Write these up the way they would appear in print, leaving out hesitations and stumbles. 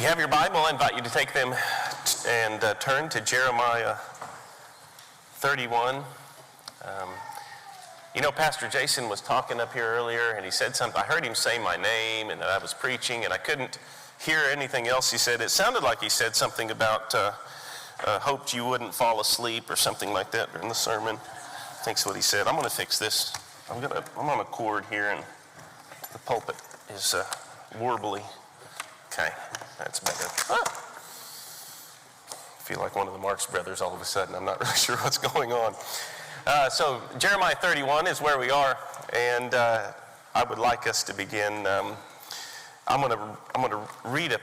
If you have your Bible, I invite you to take them and turn to Jeremiah 31. Pastor Jason was talking up here earlier, and he said something. I heard him say my name, and that I was preaching, and I couldn't hear anything else he said. It sounded like he said something about hoped you wouldn't fall asleep or something like that during the sermon. I think's what he said. I'm going to fix this. I'm on a cord here, and the pulpit is warbly. Okay, that's better. I feel like one of the Marx brothers all of a sudden. I'm not really sure what's going on. So Jeremiah 31 is where we are, and I would like us to begin. I'm going to read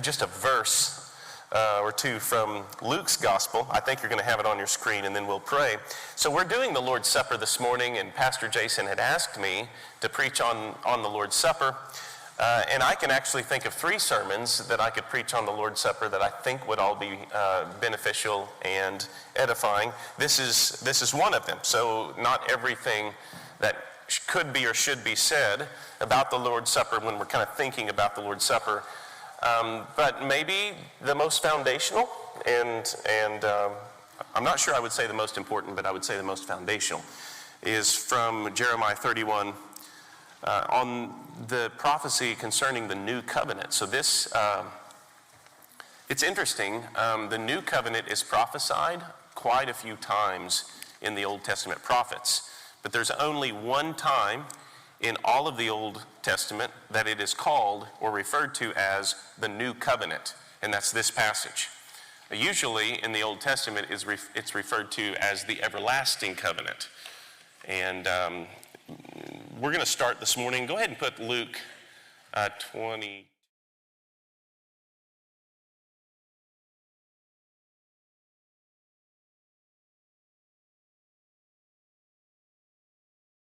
just a verse or two from Luke's gospel. I think you're going to have it on your screen, and then we'll pray. So we're doing the Lord's Supper this morning, and Pastor Jason had asked me to preach on the Lord's Supper. And I can actually think of 3 sermons that I could preach on the Lord's Supper that I think would all be beneficial and edifying. This is one of them. So not everything that could be or should be said about the Lord's Supper when we're kind of thinking about the Lord's Supper, but maybe the most foundational, and I'm not sure I would say the most important, but I would say the most foundational, is from Jeremiah 31. On the prophecy concerning the new covenant. So this, it's interesting, the new covenant is prophesied quite a few times in the Old Testament prophets, but there's only one time in all of the Old Testament that it is called or referred to as the new covenant, and that's this passage. Usually in the Old Testament it's referred to as the everlasting covenant, and we're going to start this morning. Go ahead and put Luke 20.